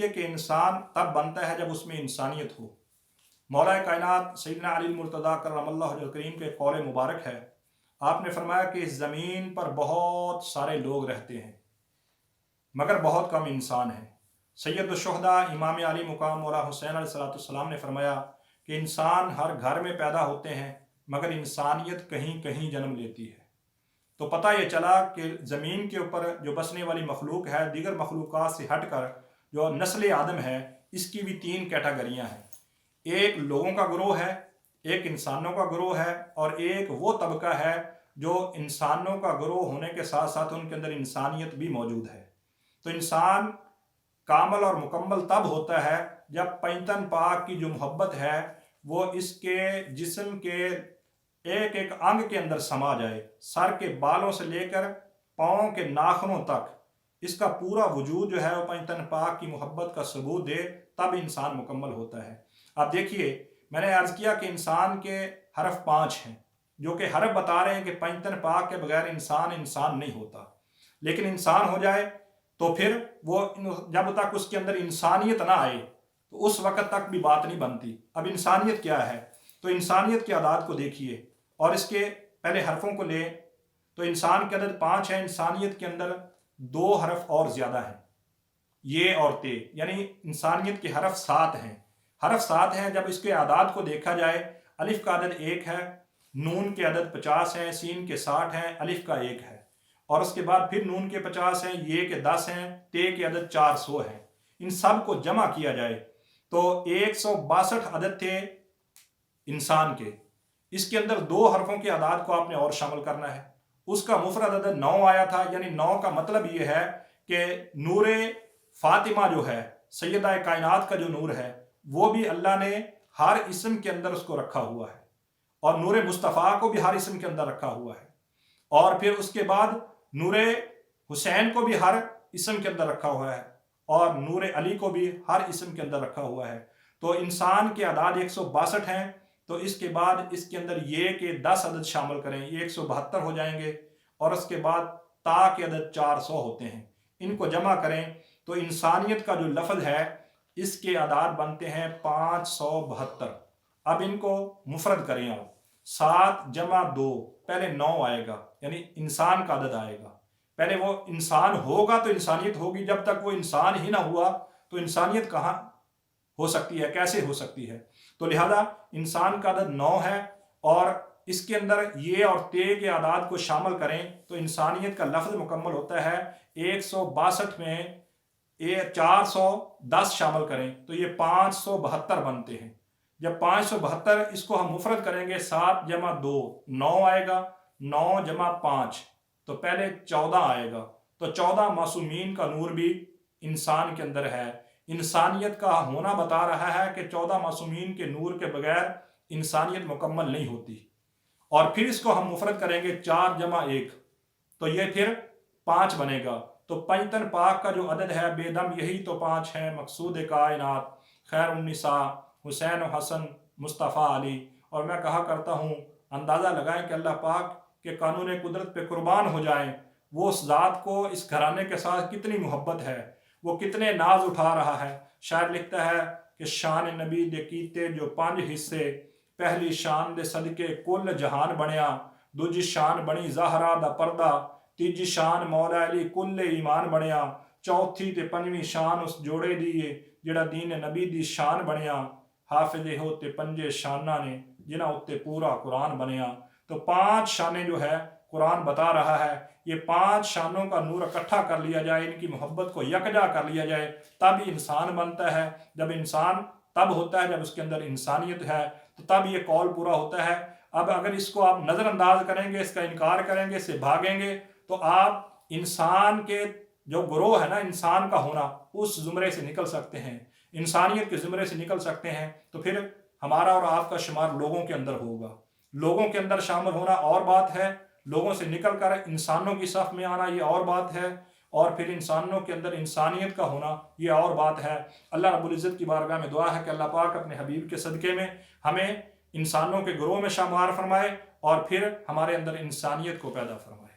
देखिए कि इंसान तब बनता है जब उसमें इंसानियत हो। मौला कायनात सैयदना अली मुर्तज़ा करमल्लाहु वजहहु करीम के कौल मुबारक है, आपने फरमाया कि इस ज़मीन पर बहुत सारे लोग रहते हैं मगर बहुत कम इंसान हैं। सैयदुश्शुहदा इमाम अली मुकाम मौला हुसैन अलैहिस्सलाम ने फरमाया कि इंसान हर घर में पैदा होते हैं मगर इंसानियत कहीं कहीं जन्म लेती है। तो पता ये चला कि ज़मीन के ऊपर जो बसने वाली मखलूक है, दीगर मखलूक़ात से हटकर जो नस्ल आदम है, इसकी भी 3 कैटेगरियाँ हैं। एक लोगों का ग्रोह है, एक इंसानों का ग्रोह है और एक वो तबका है जो इंसानों का ग्रोह होने के साथ साथ उनके अंदर इंसानियत भी मौजूद है। तो इंसान कामल और मुकम्मल तब होता है जब पैंतन पाक की जो मोहब्बत है वो इसके जिस्म के एक एक अंग के अंदर समा जाए। सर के बालों से लेकर पाँव के नाखूनों तक इसका पूरा वजूद जो है वो पैंतन पाक की मोहब्बत का सबूत दे, तब इंसान मुकम्मल होता है। अब देखिए, मैंने अर्ज़ किया कि इंसान के हरफ 5 हैं, जो कि हरफ बता रहे हैं कि पैंतन पाक के बगैर इंसान इंसान नहीं होता। लेकिन इंसान हो जाए तो फिर वो जब तक उसके अंदर इंसानियत ना आए तो उस वक़्त तक भी बात नहीं बनती। अब इंसानियत क्या है? तो इंसानियत की आदात को देखिए और इसके पहले हरफों को लें तो इंसान के अदद 5 है, इंसानियत के अंदर 2 हरफ और ज़्यादा हैं, ये और ते, यानी इंसानियत के हरफ 7 हैं। हरफ 7 हैं। जब इसके आदात को देखा जाए, अलिफ का अदद 1 है, नून के अदद 50 हैं, सीन के 60 हैं, अलिफ का 1 है और उसके बाद फिर नून के 50 हैं, ये के 10 हैं, ते के अदद 400 हैं। इन सब को जमा किया जाए तो 162 अदद थे इंसान के। इसके अंदर 2 हरफों की आदात को आपने और शामिल करना है। उसका मुफरद अदद 9 आया था, यानी 9 का मतलब ये है कि नूरे फातिमा जो है, सैयदा कायनात का जो नूर है, वो भी अल्लाह ने हर इसम के अंदर उसको रखा हुआ है और नूरे मुस्तफ़ा को भी हर इसम के अंदर रखा हुआ है और फिर उसके बाद नूरे हुसैन को भी हर इसम के अंदर रखा हुआ है और नूरे अली को भी हर इसम के अंदर रखा हुआ है। तो इंसान के आदाद 162 हैं। तो इसके बाद इसके अंदर ये के 10 अदद शामिल करें, ये 172 हो जाएंगे और उसके बाद ता के अदद 400 होते हैं। इनको जमा करें तो इंसानियत का जो लफ्ज़ है इसके आदाद बनते हैं 572। अब इनको मुफरद करें आप, 7 जमा 2, पहले 9 आएगा, यानी इंसान का अदद आएगा। पहले वो इंसान होगा तो इंसानियत होगी, जब तक वो इंसान ही ना हुआ तो इंसानियत कहाँ हो सकती है, कैसे हो सकती है? तो लिहाजा इंसान का अदद 9 है और इसके अंदर ये और ते के आदाद को शामिल करें तो इंसानियत का लफ्ज़ मुकम्मल होता है। 162 में 410 शामिल करें तो ये 572 बनते हैं। जब 572 इसको हम मुफरद करेंगे, 7 जमा 2 9 आएगा, 9 जमा 5 तो पहले 14 आएगा। तो 14 मासूमीन का नूर भी इंसान के अंदर है। इंसानियत का होना बता रहा है कि 14 मासूमीन के नूर के बगैर इंसानियत मुकम्मल नहीं होती। और फिर इसको हम मुफरद करेंगे, 4 जमा 1 तो ये फिर 5 बनेगा। तो पैंतन पाक का जो अदद है बेदम यही तो 5 है। मकसूद कायनात खैरुन्निसा हुसैन हसन मुस्तफ़ा अली। और मैं कहा करता हूँ, अंदाज़ा लगाएं कि अल्लाह पाक के कानून कुदरत पे कुर्बान हो जाएं, वो उस ज़ात को इस घराने के साथ कितनी मोहब्बत है, वो कितने नाज उठा रहा है। शायर लिखता है कि शान नबी दे कीते जो 5 हिस्से, पहली शान दे सदके कुल जहान बनिया, दूजी शान बनी ज़हरा दा पर्दा, तीजी शान मौला अली कुल ईमान बनिया, चौथी ते 5वीं शान उस जोड़े दी जिहड़ा दीन नबी दी शान बनिया, हाफिज़े हो ते 5 शाना ने जिन्हां उत्ते पूरा कुरान बनिया। तो 5 शानें जो है कुरान बता रहा है, ये 5 शानों का नूर इकट्ठा कर लिया जाए, इनकी मोहब्बत को यकजा कर लिया जाए, तब इंसान बनता है। जब इंसान तब होता है जब उसके अंदर इंसानियत है, तो तब ये कौल पूरा होता है। अब अगर इसको आप नज़रअंदाज करेंगे, इसका इनकार करेंगे, इससे भागेंगे, तो आप इंसान के जो ग्रोह है ना, इंसान का होना, उस ज़ुमरे से निकल सकते हैं, इंसानियत के ज़ुमरे से निकल सकते हैं। तो फिर हमारा और आपका शुमार लोगों के अंदर होगा। लोगों के अंदर शामिल होना और बात है, लोगों से निकल कर इंसानों की सफ़ में आना ये और बात है, और फिर इंसानों के अंदर इंसानियत का होना ये और बात है। अल्लाह रब्बुल इज़्ज़त की बारगाह में दुआ है कि अल्लाह पाक अपने हबीब के सदक़े में हमें इंसानों के ग्रोह में शामार फरमाए और फिर हमारे अंदर इंसानियत को पैदा फरमाए।